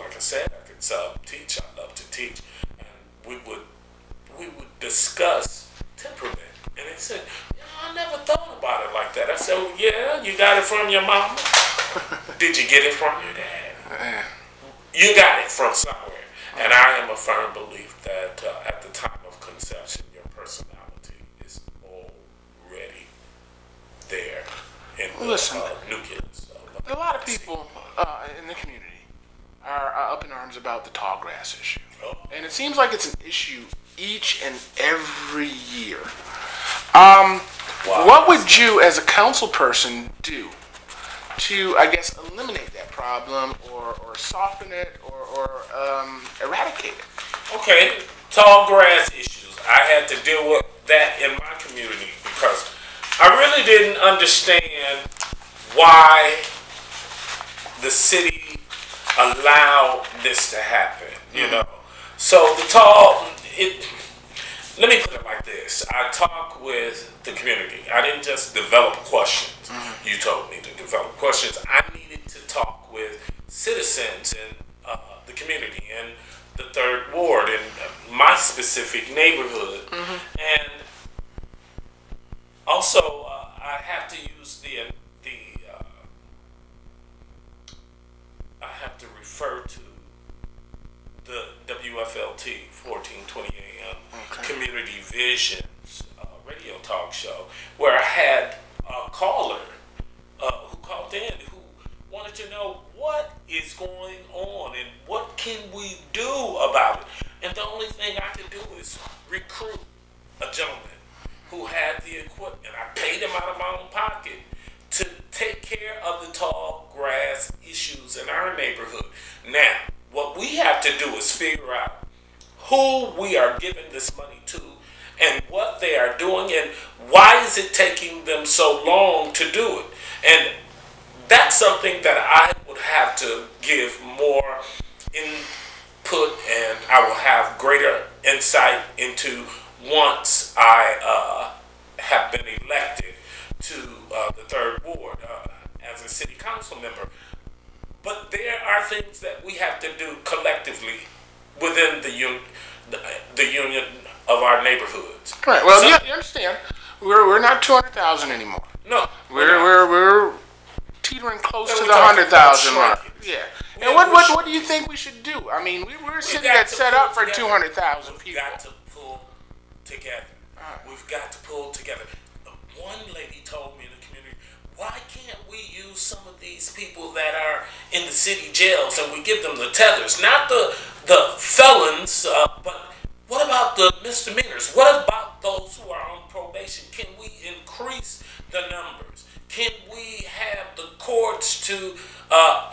like I said, I could teach. I love to teach, and we would discuss temperament. And they said, I never thought about it like that. I said, well, yeah, you got it from your mama. Did you get it from your dad? You got it from somewhere. And I am a firm believer that at the time of conception, your personality is already there in the nucleus. A lot of people in the community are up in arms about the tall grass issue. And it seems like it's an issue each and every year. What would you, as a council person, do to, I guess, eliminate that problem or soften it or eradicate it? Okay, tall grass issues. I had to deal with that in my community because I really didn't understand why the city allowed this to happen, you know. So let me put it like this. I talk with the community. I didn't just develop questions. You told me to develop questions. I needed to talk with citizens in the community and the third ward in my specific neighborhood. And also I have to use I have to refer to the WFLT 1420 AM Community Visions radio talk show, where I had a caller who called in who wanted to know what is going on and what can we do about it. And the only thing I could do is recruit a gentleman who had the equipment. I paid him out of my own pocket to take care of the tall grass issues in our neighborhood. Now, what we have to do is figure out who we are giving this money to and what they are doing and why is it taking them so long to do it. And that's something that I would have to give more input and I will have greater insight into once I have been elected to the third ward as a city council member. But there are things that we have to do collectively within the union of our neighborhoods. Right. Well, you understand, we're not 200,000 anymore. No, we're teetering close to the 100,000 mark. Yeah. And what do you think we should do? I mean, we're a city that's set up for 200,000 people. We've got to pull together. We've got to pull together. One lady told me in the community, why can't we use some of these people that are in the city jails and we give them the tethers? Not the felons, but what about the misdemeanors? What about those who are on probation? Can we increase the numbers? Can we have the courts to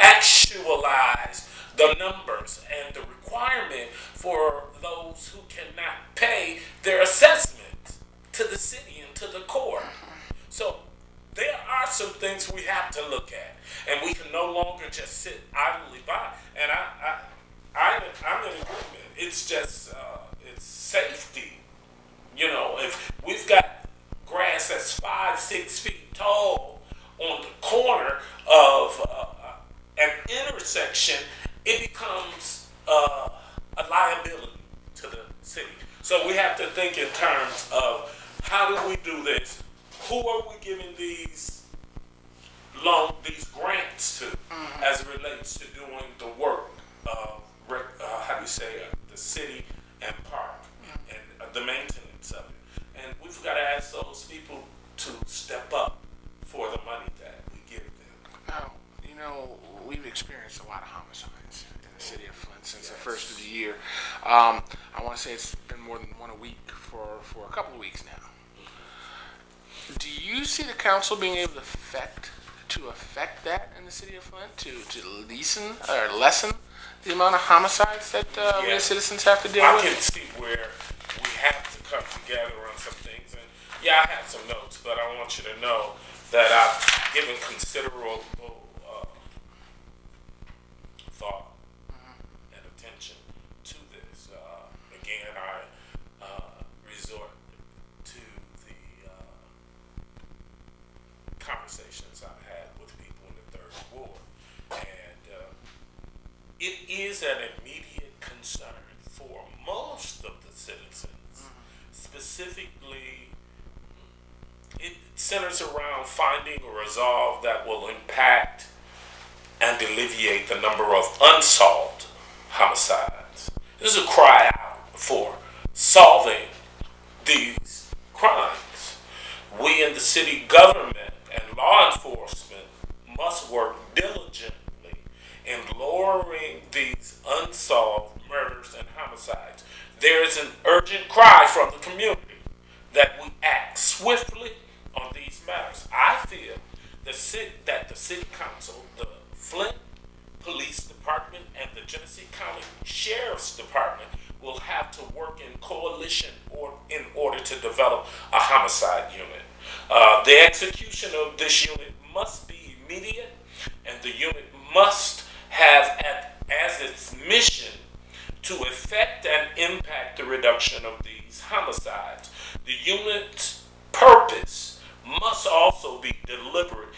actualize the numbers and the requirement for those who cannot pay their assessment to the city and to the court? So there are some things we have to look at, and we can no longer just sit idly by. And I'm in agreement. It's just it's safety. You know, if we've got grass that's 5-6 feet tall on the corner of an intersection, it becomes a liability to the city. So we have to think in terms of how do we do this? Who are we giving these grants to as it relates to doing the work of the city and park and the maintenance of it? And we've got to ask those people to step up for the money that we give them. Now, you know, we've experienced a lot of homicides in the city of Flint since the first of the year. I want to say it's been more than one a week for a couple of weeks now. Do you see the council being able to affect that in the city of Flint, to lessen the amount of homicides that we as citizens have to deal with? I can see where we have to come together on some things, and yeah, I have some notes, but I want you to know that I've given considerable thought and attention to this. Again, I resort to the conversations I've had with people in the third ward, and it is an immediate concern for most of the citizens. Specifically, it centers around finding a resolve that will impact and alleviate the number of unsolved homicides. This is a cry out for solving these crimes. We in the city government and law enforcement must work diligently in lowering these unsolved murders and homicides. There is an urgent cry from the community that we act swiftly on these matters. I feel that the city council, the Flint Police Department, and the Genesee County Sheriff's Department will have to work in coalition in order to develop a homicide unit. The execution of this unit must be immediate, and the unit must have as its mission to effect and impact the reduction of these homicides. The unit's purpose must also be deliberate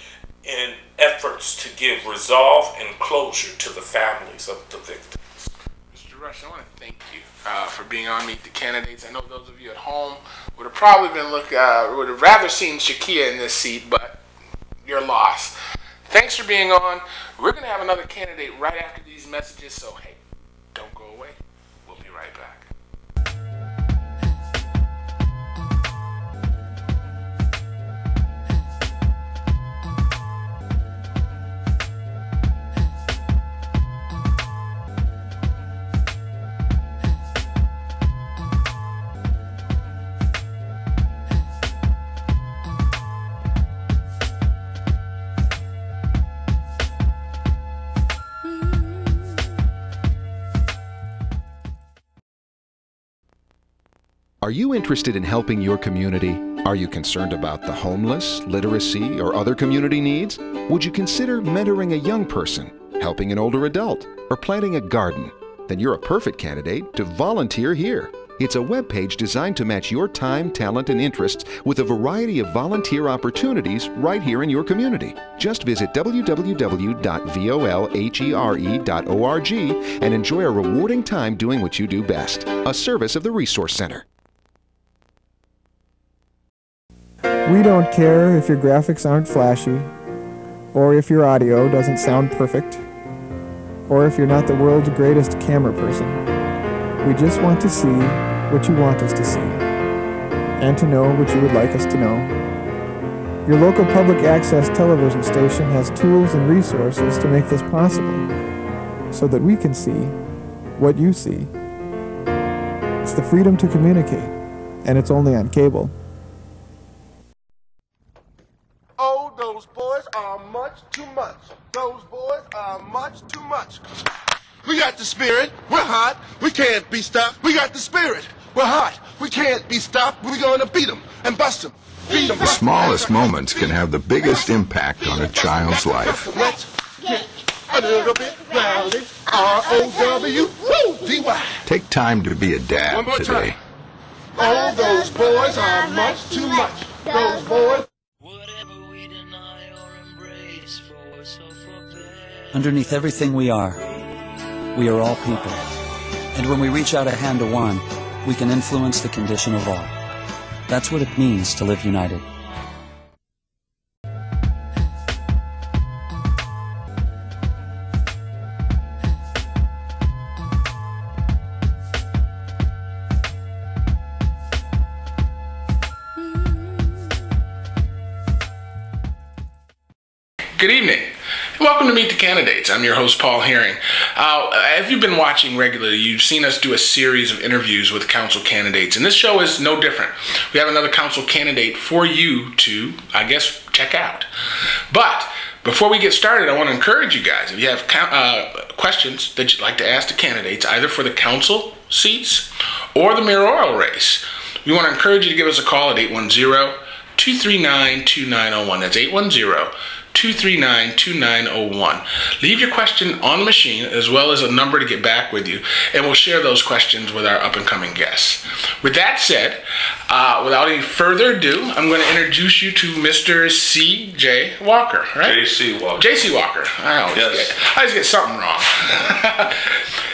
in efforts to give resolve and closure to the families of the victims. Mr. Rush, I want to thank you for being on Meet the Candidates. I know those of you at home would have probably would have rather seen Shakia in this seat, but your loss. Thanks for being on. We're going to have another candidate right after these messages, so hey, don't go away. We'll be right back. Are you interested in helping your community? Are you concerned about the homeless, literacy, or other community needs? Would you consider mentoring a young person, helping an older adult, or planting a garden? Then you're a perfect candidate to volunteer here. It's a webpage designed to match your time, talent, and interests with a variety of volunteer opportunities right here in your community. Just visit www.volhere.org and enjoy a rewarding time doing what you do best. A service of the Resource Center. We don't care if your graphics aren't flashy, or if your audio doesn't sound perfect, or if you're not the world's greatest camera person. We just want to see what you want us to see, and to know what you would like us to know. Your local public access television station has tools and resources to make this possible, so that we can see what you see. It's the freedom to communicate, and it's only on cable. Oh, those boys are much too much. Those boys are much too much. We got the spirit. We're hot. We can't be stopped. We got the spirit. We're hot. We can't be stopped. We're going to beat them and bust them. The smallest moments can have the biggest impact on a child's life. Let's get a little bit rowdy. R-O-W-D-Y. Take time to be a dad One more today. time. Oh, those boys are much too much. Those boys. Underneath everything we are all people. And when we reach out a hand to one, we can influence the condition of all. That's what it means to live united. Good evening. Welcome to Meet the Candidates. I'm your host, Paul Herring. If you've been watching regularly, you've seen us do a series of interviews with council candidates, and this show is no different. We have another council candidate for you to, I guess, check out. But before we get started, I want to encourage you guys, if you have questions that you'd like to ask the candidates, either for the council seats or the mayoral race, we want to encourage you to give us a call at 810-239-2901. That's 239-2901. Leave your question on the machine as well as a number to get back with you, and we'll share those questions with our up-and-coming guests. With that said, without any further ado, I'm going to introduce you to Mr. C.J. Walker, right? J.C. Walker. J.C. Walker. I always get something wrong.